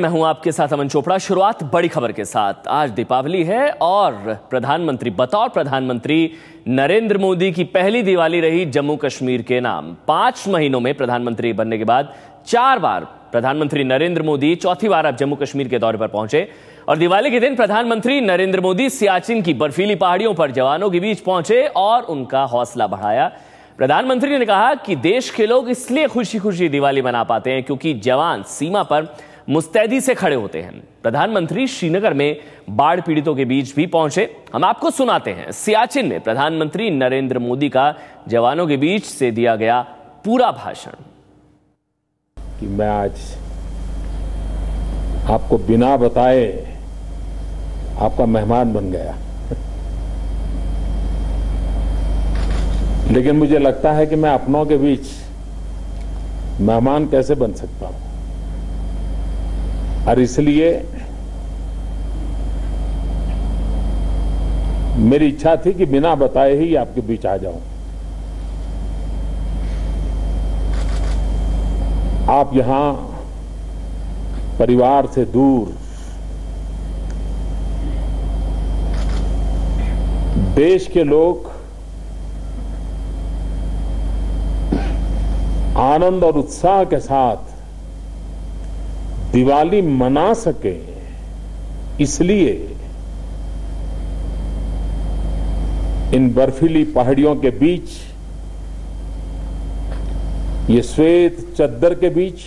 मैं हूं आपके साथ अमन चोपड़ा। शुरुआत बड़ी खबर के साथ। आज दीपावली है और बतौर प्रधानमंत्री नरेंद्र मोदी की पहली दिवाली रही जम्मू कश्मीर के नाम। 5 महीनों में प्रधानमंत्री बनने के बाद 4 बार प्रधानमंत्री नरेंद्र मोदी चौथी बार अब जम्मू कश्मीर के दौरे पर पहुंचे और दिवाली के दिन प्रधानमंत्री नरेंद्र मोदी सियाचिन की बर्फीली पहाड़ियों पर जवानों के बीच पहुंचे और उनका हौसला बढ़ाया। प्रधानमंत्री ने कहा कि देश के लोग इसलिए खुशी खुशी दिवाली मना पाते हैं क्योंकि जवान सीमा पर मुस्तैदी से खड़े होते हैं। प्रधानमंत्री श्रीनगर में बाढ़ पीड़ितों के बीच भी पहुंचे। हम आपको सुनाते हैं सियाचिन में प्रधानमंत्री नरेंद्र मोदी का जवानों के बीच से दिया गया पूरा भाषण। कि मैं आज आपको बिना बताए आपका मेहमान बन गया, लेकिन मुझे लगता है कि मैं अपनों के बीच मेहमान कैसे बन सकता हूं, और इसलिए मेरी इच्छा थी कि बिना बताए ही आपके बीच आ जाऊं। आप यहां परिवार से दूर देश के लोग आनंद और उत्साह के साथ दिवाली मना सके, इसलिए इन बर्फीली पहाड़ियों के बीच, ये श्वेत चद्दर के बीच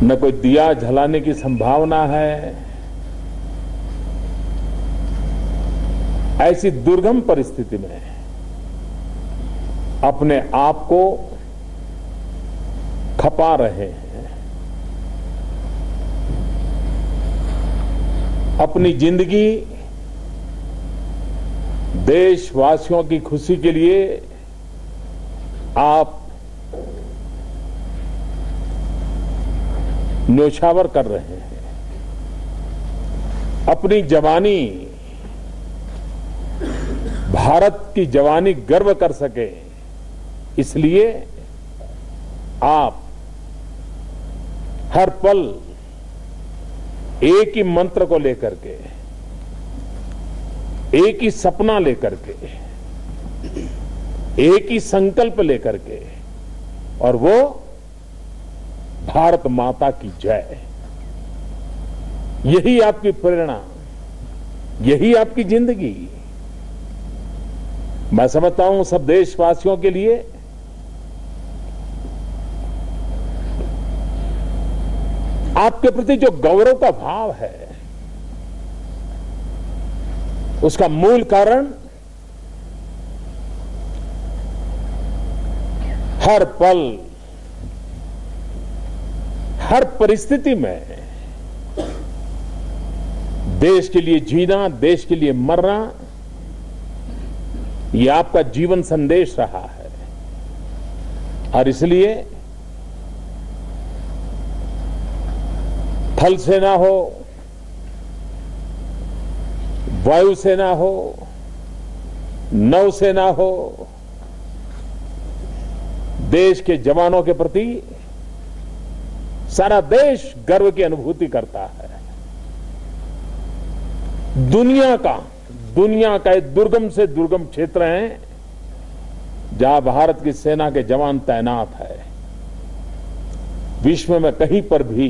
न कोई दिया जलाने की संभावना है। ऐसी दुर्गम परिस्थिति में अपने आप को खपा रहे हैं, अपनी जिंदगी देशवासियों की खुशी के लिए आप न्योछावर कर रहे हैं। अपनी जवानी, भारत की जवानी गर्व कर सके, इसलिए आप हर पल एक ही मंत्र को लेकर के, एक ही सपना लेकर के, एक ही संकल्प लेकर के, और वो भारत माता की जय। यही आपकी प्रेरणा, यही आपकी जिंदगी। मैं समझता हूं सब देशवासियों के लिए आपके प्रति जो गौरव का भाव है, उसका मूल कारण हर पल, हर परिस्थिति में देश के लिए जीना, देश के लिए मरना, ये आपका जीवन संदेश रहा है। और इसलिए थल सेना हो, वायुसेना हो, नौसेना हो, देश के जवानों के प्रति सारा देश गर्व की अनुभूति करता है। दुनिया का एक दुर्गम से दुर्गम क्षेत्र है जहां भारत की सेना के जवान तैनात है। विश्व में कहीं पर भी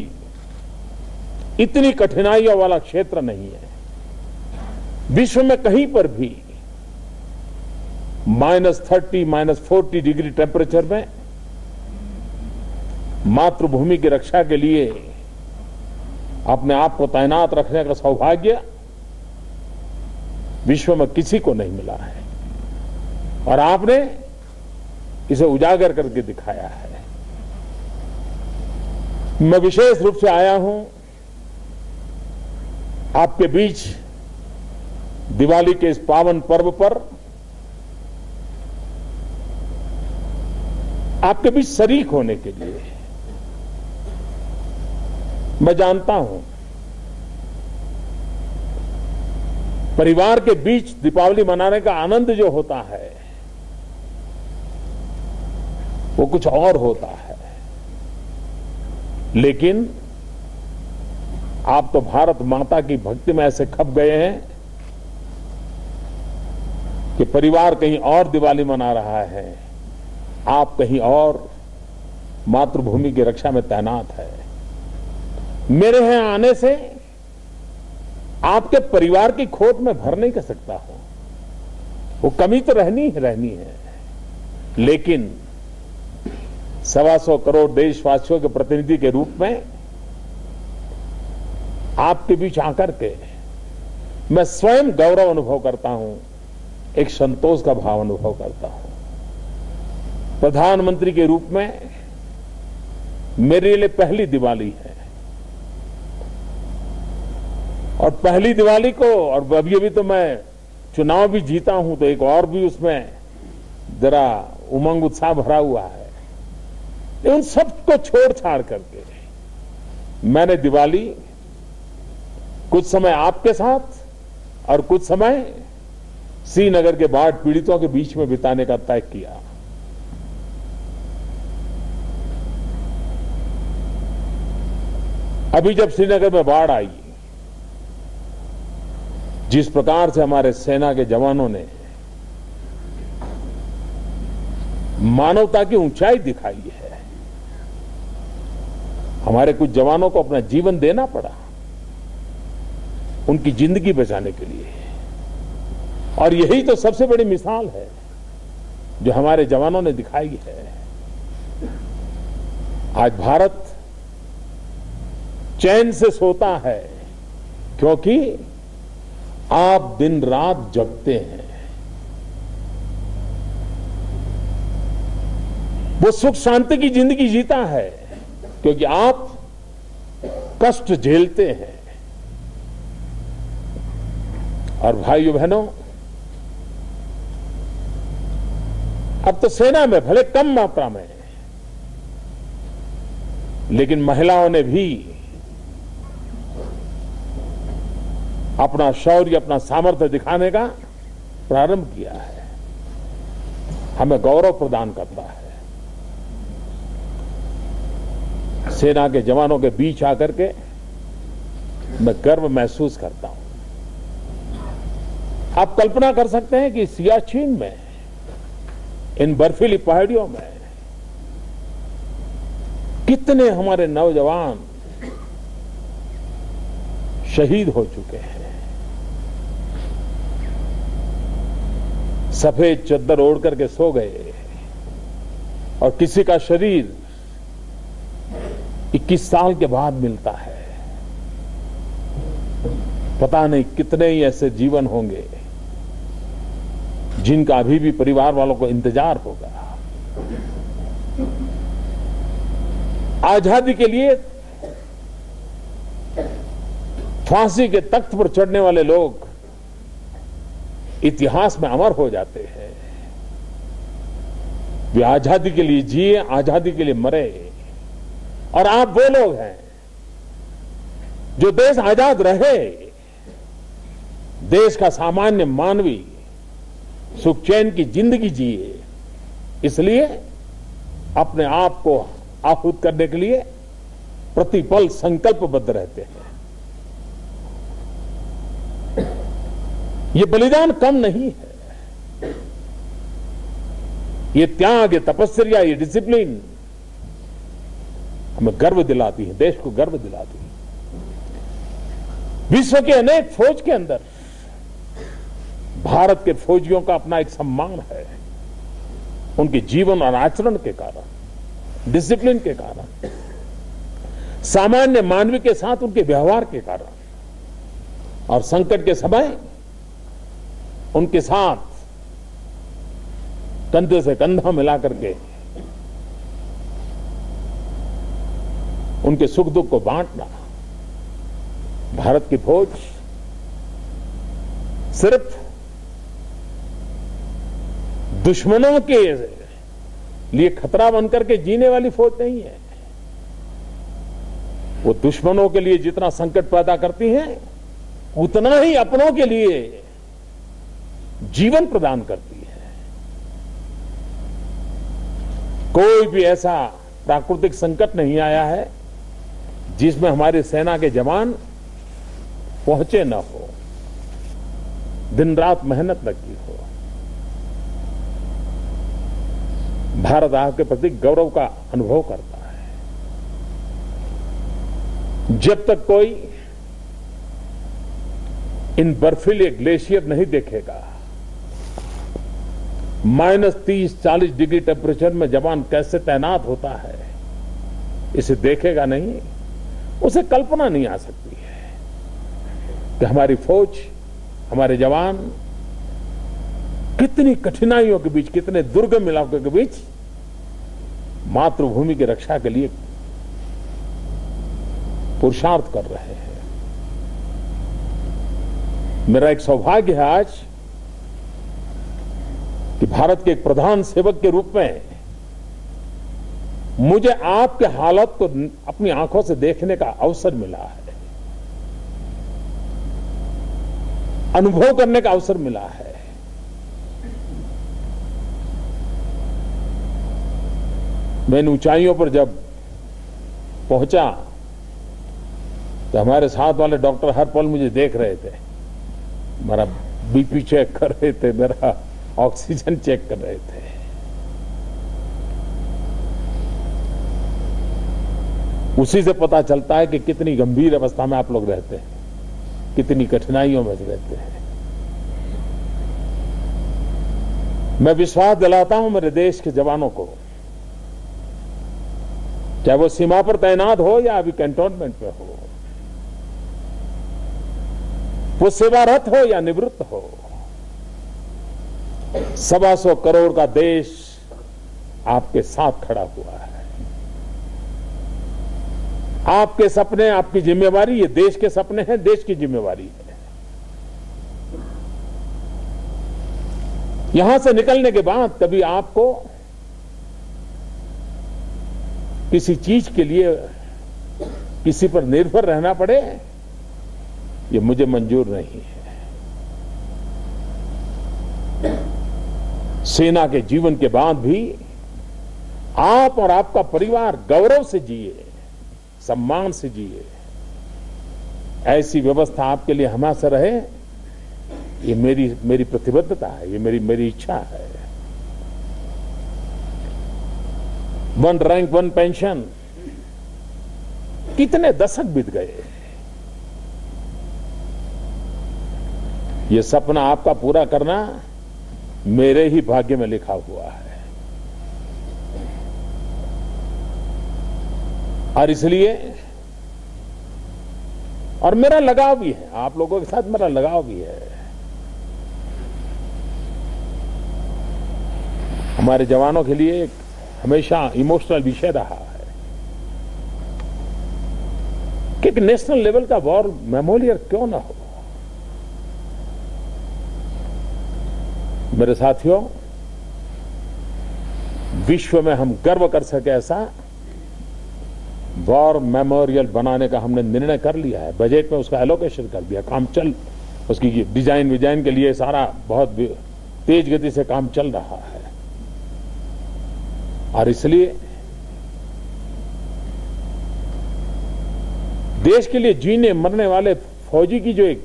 इतनी कठिनाइयों वाला क्षेत्र नहीं है। विश्व में कहीं पर भी -30, -40 डिग्री टेम्परेचर में मातृभूमि की रक्षा के लिए अपने आप को तैनात रखने का सौभाग्य विश्व में किसी को नहीं मिला है, और आपने इसे उजागर करके दिखाया है। मैं विशेष रूप से आया हूं आपके बीच दिवाली के इस पावन पर्व पर, आपके बीच शरीक होने के लिए। मैं जानता हूं परिवार के बीच दीपावली मनाने का आनंद जो होता है वो कुछ और होता है। लेकिन आप तो भारत माता की भक्ति में ऐसे खप गए हैं कि परिवार कहीं और दिवाली मना रहा है, आप कहीं और मातृभूमि की रक्षा में तैनात है। मेरे यहां आने से आपके परिवार की खोट में भर नहीं कर सकता हूं, वो कमी तो रहनी ही रहनी है, लेकिन 125 करोड़ देशवासियों के प्रतिनिधि के रूप में आपके बीच आकर के मैं स्वयं गौरव अनुभव करता हूं, एक संतोष का भाव अनुभव करता हूं। प्रधानमंत्री के रूप में मेरे लिए पहली दिवाली है, और पहली दिवाली को, और अभी तो मैं चुनाव भी जीता हूं तो एक और भी उसमें जरा उमंग उत्साह भरा हुआ है। उन सबको छोड़ छाड़ करके मैंने दिवाली कुछ समय आपके साथ और कुछ समय श्रीनगर के बाढ़ पीड़ितों के बीच में बिताने का तय किया। अभी जब श्रीनगर में बाढ़ आई, जिस प्रकार से हमारे सेना के जवानों ने मानवता की ऊंचाई दिखाई है, हमारे कुछ जवानों को अपना जीवन देना पड़ा उनकी जिंदगी बचाने के लिए, और यही तो सबसे बड़ी मिसाल है जो हमारे जवानों ने दिखाई है। आज भारत चैन से सोता है क्योंकि आप दिन रात जगते हैं। वो सुख शांति की जिंदगी जीता है क्योंकि आप कष्ट झेलते हैं। और भाइयों बहनों, अब तो सेना में भले कम मात्रा में, लेकिन महिलाओं ने भी अपना शौर्य, अपना सामर्थ्य दिखाने का प्रारंभ किया है, हमें गौरव प्रदान करता है। सेना के जवानों के बीच आकर के मैं गर्व महसूस करता हूं। आप कल्पना कर सकते हैं कि सियाचिन में, इन बर्फीली पहाड़ियों में कितने हमारे नौजवान शहीद हो चुके हैं। सफेद चद्दर ओढ़ करके सो गए और किसी का शरीर 21 साल के बाद मिलता है। पता नहीं कितने ही ऐसे जीवन होंगे जिनका अभी भी परिवार वालों को इंतजार होगा। आजादी के लिए फांसी के तख्त पर चढ़ने वाले लोग इतिहास में अमर हो जाते हैं। वे आजादी के लिए जिए, आजादी के लिए मरे, और आप वो लोग हैं जो देश आजाद रहे, देश का सामान्य मानवी सुख चैन की जिंदगी जिए, इसलिए अपने आप को आहूत करने के लिए प्रतिपल संकल्पबद्ध रहते हैं। ये बलिदान कम नहीं है, ये त्याग, ये तपस्या, ये डिसिप्लिन हमें गर्व दिलाती है, देश को गर्व दिलाती है। विश्व के अनेक फौज के अंदर भारत के फौजियों का अपना एक सम्मान है, उनके जीवन और आचरण के कारण, डिसिप्लिन के कारण, सामान्य मानवी के साथ उनके व्यवहार के कारण, और संकट के समय उनके साथ कंधे से कंधा मिलाकर के उनके सुख दुख को बांटना। भारत की फौज सिर्फ दुश्मनों के लिए खतरा बनकर के जीने वाली फौज नहीं है, वो दुश्मनों के लिए जितना संकट पैदा करती है उतना ही अपनों के लिए जीवन प्रदान करती है। कोई भी ऐसा प्राकृतिक संकट नहीं आया है जिसमें हमारी सेना के जवान पहुंचे न हो, दिन रात मेहनत लगी हो। भारत आपके प्रति गौरव का अनुभव करता है। जब तक कोई इन बर्फीले ग्लेशियर नहीं देखेगा, -30-40 डिग्री टेम्परेचर में जवान कैसे तैनात होता है, इसे देखेगा नहीं, उसे कल्पना नहीं आ सकती है कि हमारी फौज, हमारे जवान कितनी कठिनाइयों के बीच, कितने दुर्गम इलाकों के बीच मातृभूमि की रक्षा के लिए पुरुषार्थ कर रहे हैं। मेरा एक सौभाग्य है आज कि भारत के एक प्रधान सेवक के रूप में मुझे आपके हालत को अपनी आंखों से देखने का अवसर मिला है, अनुभव करने का अवसर मिला है। मैं इन ऊंचाइयों पर जब पहुंचा तो हमारे साथ वाले डॉक्टर हर पल मुझे देख रहे थे, मेरा बीपी चेक कर रहे थे, मेरा ऑक्सीजन चेक कर रहे थे। उसी से पता चलता है कि कितनी गंभीर अवस्था में आप लोग रहते हैं, कितनी कठिनाइयों में रहते हैं। मैं विश्वास दिलाता हूं मेरे देश के जवानों को, चाहे वो सीमा पर तैनात हो या अभी कैंटोनमेंट पे हो, वो सेवारत हो या निवृत्त हो, 125 करोड़ का देश आपके साथ खड़ा हुआ है। आपके सपने, आपकी जिम्मेवारी, ये देश के सपने हैं, देश की जिम्मेवारी है। यहां से निकलने के बाद कभी आपको किसी चीज के लिए किसी पर निर्भर रहना पड़े, ये मुझे मंजूर नहीं है। सेना के जीवन के बाद भी आप और आपका परिवार गौरव से जिए, सम्मान से जिए, ऐसी व्यवस्था आपके लिए हमेशा रहे, ये मेरी प्रतिबद्धता है, ये मेरी इच्छा है। 1 रैंक 1 पेंशन, कितने दशक बीत गए। ये सपना आपका पूरा करना मेरे ही भाग्य में लिखा हुआ है, और इसलिए, और मेरा लगाव भी है, आप लोगों के साथ मेरा लगाव भी है। हमारे जवानों के लिए एक हमेशा इमोशनल विषय रहा है कि एक नेशनल लेवल का वॉर मेमोरियल क्यों ना हो। मेरे साथियों, विश्व में हम गर्व कर सके ऐसा वॉर मेमोरियल बनाने का हमने निर्णय कर लिया है। बजट में उसका एलोकेशन कर दिया, काम चल, उसकी डिजाइन के लिए सारा बहुत तेज गति से काम चल रहा है। और इसलिए देश के लिए जीने मरने वाले फौजी की जो एक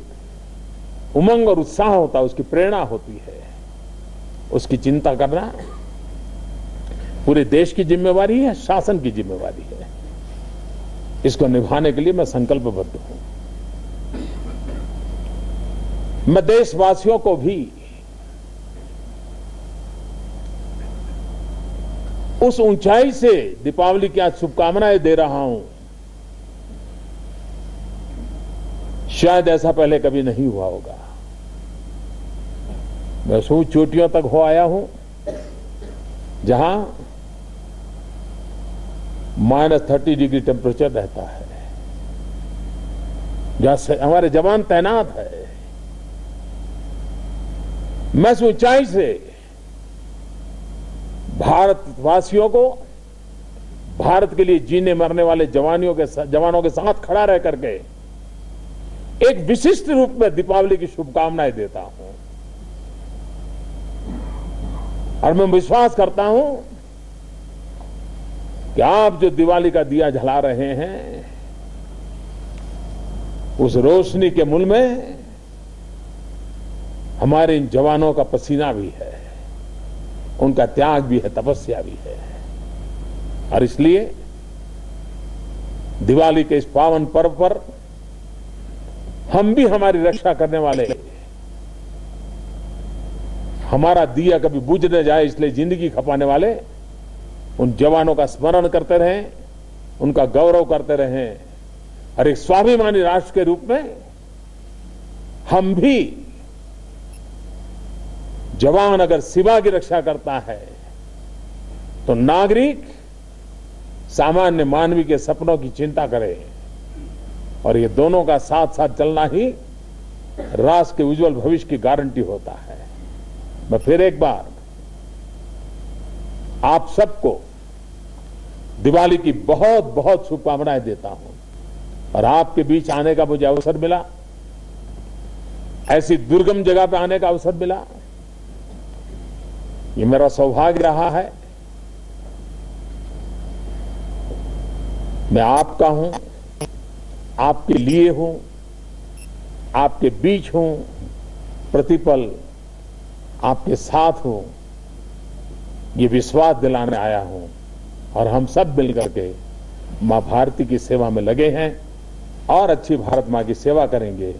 उमंग और उत्साह होता है, उसकी प्रेरणा होती है, उसकी चिंता करना पूरे देश की जिम्मेवारी है, शासन की जिम्मेवारी है। इसको निभाने के लिए मैं संकल्पबद्ध हूं। मैं देशवासियों को भी उस ऊंचाई से दीपावली की आज शुभकामनाएं दे रहा हूं, शायद ऐसा पहले कभी नहीं हुआ होगा। मैं उस चोटियों तक हो आया हूं जहां -30 डिग्री टेम्परेचर रहता है, जहां हमारे जवान तैनात है। मैं इस ऊंचाई से भारतवासियों को, भारत के लिए जीने मरने वाले जवानों के साथ खड़ा रह करके एक विशिष्ट रूप में दीपावली की शुभकामनाएं देता हूं। और मैं विश्वास करता हूं कि आप जो दिवाली का दिया जला रहे हैं, उस रोशनी के मूल में हमारे इन जवानों का पसीना भी है, उनका त्याग भी है, तपस्या भी है। और इसलिए दिवाली के इस पावन पर्व पर हम भी हमारी रक्षा करने वाले, हमारा दिया कभी बुझ न जाए इसलिए जिंदगी खपाने वाले उन जवानों का स्मरण करते रहें, उनका गौरव करते रहें। और एक स्वाभिमानी राष्ट्र के रूप में हम भी, जवान अगर सीमा की रक्षा करता है तो नागरिक सामान्य मानवी के सपनों की चिंता करे। और ये दोनों का साथ साथ चलना ही राष्ट्र के उज्जवल भविष्य की गारंटी होता है। मैं फिर एक बार आप सबको दिवाली की बहुत बहुत शुभकामनाएं देता हूं। और आपके बीच आने का मुझे अवसर मिला, ऐसी दुर्गम जगह पे आने का अवसर मिला, ये मेरा सौभाग्य रहा है। मैं आपका हूं, आपके लिए हूं, आपके बीच हूं, प्रतिपल आपके साथ हूं, ये विश्वास दिलाने आया हूं। और हम सब मिलकर के मां भारती की सेवा में लगे हैं और अच्छी भारत मां की सेवा करेंगे।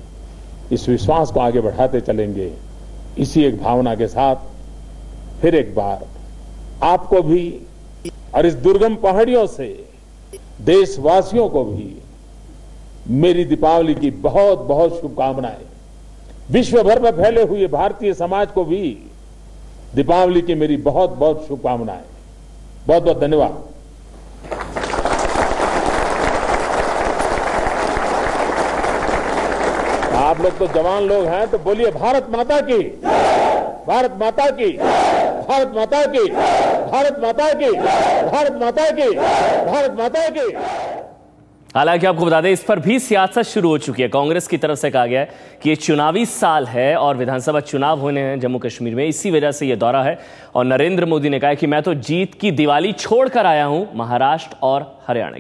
इस विश्वास को आगे बढ़ाते चलेंगे। इसी एक भावना के साथ फिर एक बार आपको भी और इस दुर्गम पहाड़ियों से देशवासियों को भी मेरी दीपावली की बहुत बहुत शुभकामनाएं। विश्व भर में फैले हुए भारतीय समाज को भी दीपावली की मेरी बहुत बहुत शुभकामनाएं। बहुत बहुत धन्यवाद। आप लोग तो जवान लोग हैं, तो बोलिए भारत माता की, भारत माता की, भारत माता की, भारत माता की, भारत माता की, भारत माता की। हालांकि आपको बता दें, इस पर भी सियासत शुरू हो चुकी है। कांग्रेस की तरफ से कहा गया है कि ये चुनावी साल है और विधानसभा चुनाव होने हैं जम्मू कश्मीर में, इसी वजह से ये दौरा है। और नरेंद्र मोदी ने कहा कि मैं तो जीत की दिवाली छोड़कर आया हूं महाराष्ट्र और हरियाणा की।